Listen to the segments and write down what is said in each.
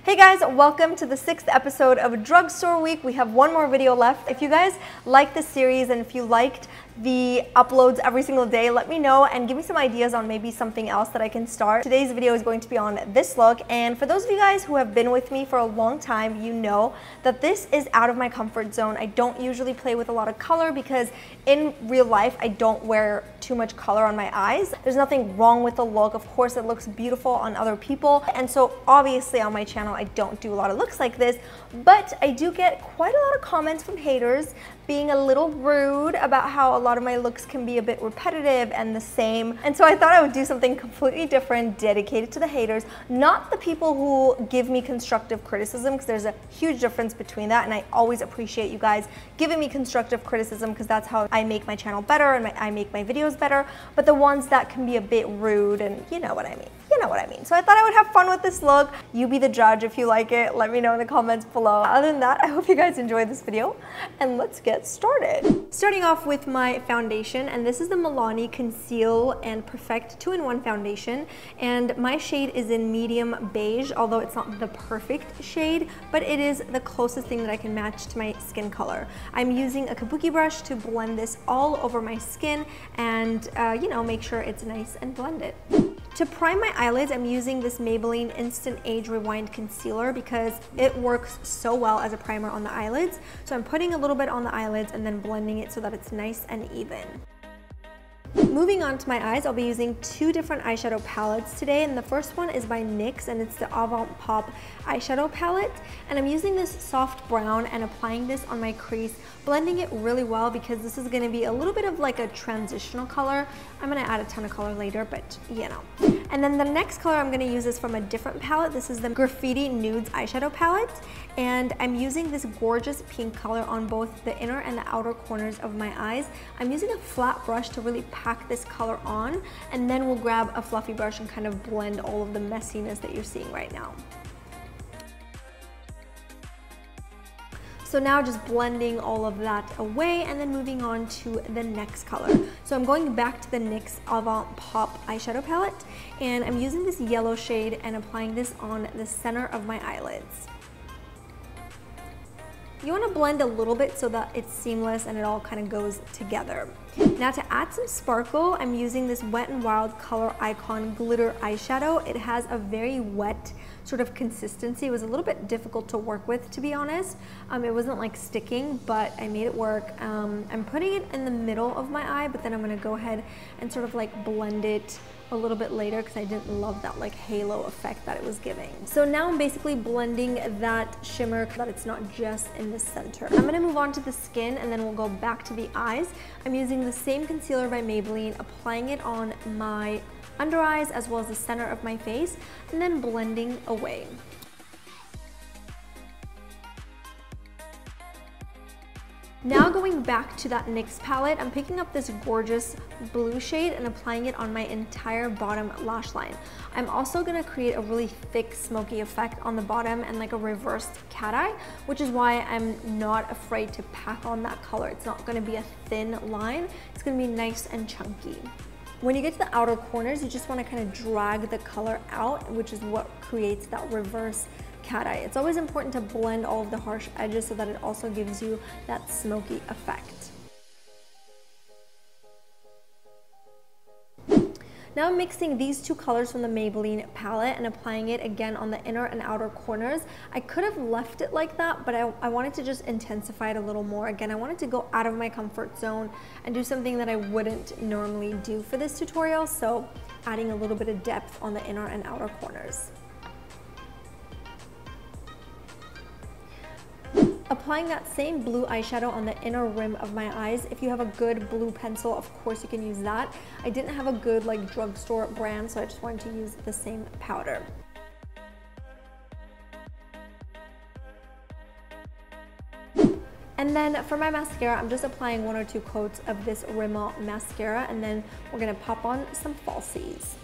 Hey guys, welcome to the 6th episode of Drugstore Week. We have one more video left. If you guys like this series and if you liked the uploads every single day, let me know and give me some ideas on maybe something else that I can start. Today's video is going to be on this look, and for those of you guys who have been with me for a long time, you know that this is out of my comfort zone. I don't usually play with a lot of color because in real life I don't wear too much color on my eyes. There's nothing wrong with the look. Of course it looks beautiful on other people, and so obviously on my channel I don't do a lot of looks like this, but I do get quite a lot of comments from haters being a little rude about how a lot of my looks can be a bit repetitive and the same. And so I thought I would do something completely different, dedicated to the haters, not the people who give me constructive criticism, because there's a huge difference between that, and I always appreciate you guys giving me constructive criticism because that's how I make my channel better and I make my videos better, but the ones that can be a bit rude, and you know what I mean. You know what I mean. So I thought I would have fun with this look. You be the judge if you like it. Let me know in the comments below. Other than that, I hope you guys enjoyed this video, and let's get started. Starting off with my foundation, and this is the Milani Conceal and Perfect 2-in-1 foundation, and my shade is in medium beige, although it's not the perfect shade, but it is the closest thing that I can match to my skin color. I'm using a kabuki brush to blend this all over my skin and you know, make sure it's nice and blended. To prime my eyelids, I'm using this Maybelline Instant Age Rewind Concealer because it works so well as a primer on the eyelids. So I'm putting a little bit on the eyelids and then blending it so that it's nice and even. Moving on to my eyes, I'll be using two different eyeshadow palettes today, and the first one is by NYX, and it's the Avant Pop eyeshadow palette, and I'm using this soft brown and applying this on my crease, blending it really well because this is going to be a little bit of like a transitional color. I'm going to add a ton of color later, but you know. And then the next color I'm going to use is from a different palette. This is the Graffiti Nudes eyeshadow palette, and I'm using this gorgeous pink color on both the inner and the outer corners of my eyes. I'm using a flat brush to really pack this color on, and then we'll grab a fluffy brush and kind of blend all of the messiness that you're seeing right now. So now just blending all of that away and then moving on to the next color. So I'm going back to the NYX Avant Pop eyeshadow palette, and I'm using this yellow shade and applying this on the center of my eyelids. You want to blend a little bit so that it's seamless and it all kind of goes together. Now to add some sparkle, I'm using this Wet n Wild Color Icon Glitter Eyeshadow. It has a very wet sort of consistency. It was a little bit difficult to work with, to be honest. It wasn't like sticking, but I made it work. I'm putting it in the middle of my eye, but then I'm going to go ahead and sort of like blend it a little bit later because I didn't love that like halo effect that it was giving. So now I'm basically blending that shimmer so that it's not just in the center. I'm going to move on to the skin, and then we'll go back to the eyes. I'm using the same concealer by Maybelline, applying it on my under eyes as well as the center of my face, and then blending away. Now going back to that NYX palette, I'm picking up this gorgeous blue shade and applying it on my entire bottom lash line. I'm also going to create a really thick smoky effect on the bottom and like a reversed cat eye, which is why I'm not afraid to pack on that color. It's not going to be a thin line, it's going to be nice and chunky. When you get to the outer corners, you just want to kind of drag the color out, which is what creates that reverse cat eye. It's always important to blend all of the harsh edges so that it also gives you that smoky effect. Now I'm mixing these two colors from the Maybelline palette and applying it again on the inner and outer corners. I could have left it like that, but I wanted to just intensify it a little more. Again, I wanted to go out of my comfort zone and do something that I wouldn't normally do for this tutorial, so adding a little bit of depth on the inner and outer corners. Applying that same blue eyeshadow on the inner rim of my eyes. If you have a good blue pencil, of course you can use that. I didn't have a good like drugstore brand, so I just wanted to use the same powder. And then for my mascara, I'm just applying 1 or 2 coats of this Rimmel mascara, and then we're gonna pop on some falsies.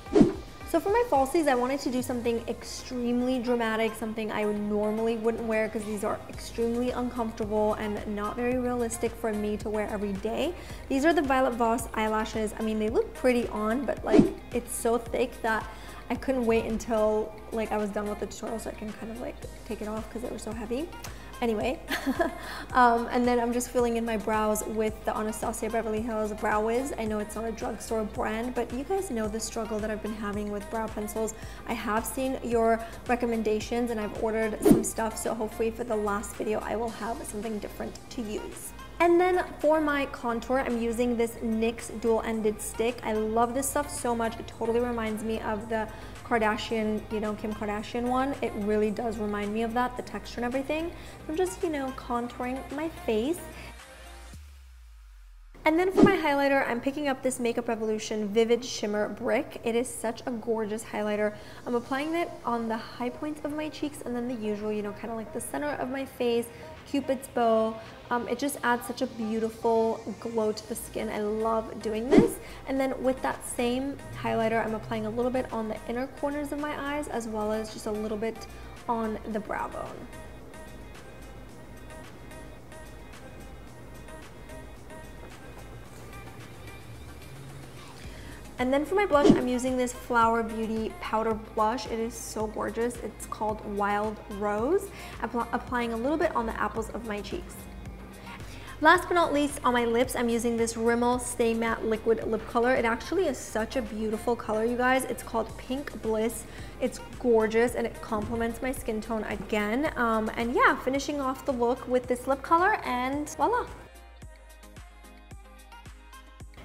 So for my falsies, I wanted to do something extremely dramatic, something I normally wouldn't wear because these are extremely uncomfortable and not very realistic for me to wear every day. These are the Violet Voss eyelashes. I mean, they look pretty on, but like it's so thick that I couldn't wait until like I was done with the tutorial so I can kind of like take it off because they were so heavy. Anyway, and then I'm just filling in my brows with the Anastasia Beverly Hills Brow Wiz. I know it's not a drugstore brand, but you guys know the struggle that I've been having with brow pencils. I have seen your recommendations and I've ordered some stuff, so hopefully for the last video I will have something different to use. And then for my contour, I'm using this NYX dual-ended stick. I love this stuff so much. It totally reminds me of the Kardashian, you know, Kim Kardashian one. It really does remind me of that, the texture and everything. I'm just, you know, contouring my face. And then for my highlighter, I'm picking up this Makeup Revolution Vivid Shimmer Brick. It is such a gorgeous highlighter. I'm applying it on the high points of my cheeks and then the usual, you know, kind of like the center of my face, Cupid's bow. It just adds such a beautiful glow to the skin. I love doing this. And then with that same highlighter, I'm applying a little bit on the inner corners of my eyes as well as just a little bit on the brow bone. And then for my blush, I'm using this Flower Beauty powder blush. It is so gorgeous. It's called Wild Rose. Applying a little bit on the apples of my cheeks. Last but not least, on my lips, I'm using this Rimmel Stay Matte Liquid Lip Color. It actually is such a beautiful color, you guys. It's called Pink Bliss. It's gorgeous and it complements my skin tone again. And yeah, finishing off the look with this lip color and voila.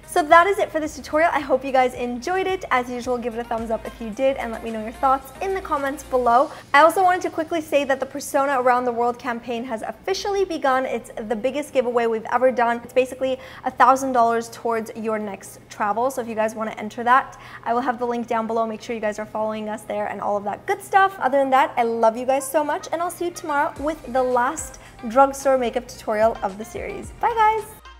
So that is it for this tutorial. I hope you guys enjoyed it. As usual, give it a thumbs up if you did and let me know your thoughts in the comments below. I also wanted to quickly say that the Persona Around the World campaign has officially begun. It's the biggest giveaway we've ever done. It's basically $1,000 towards your next travel. So if you guys want to enter that, I will have the link down below. Make sure you guys are following us there and all of that good stuff. Other than that, I love you guys so much and I'll see you tomorrow with the last drugstore makeup tutorial of the series. Bye guys!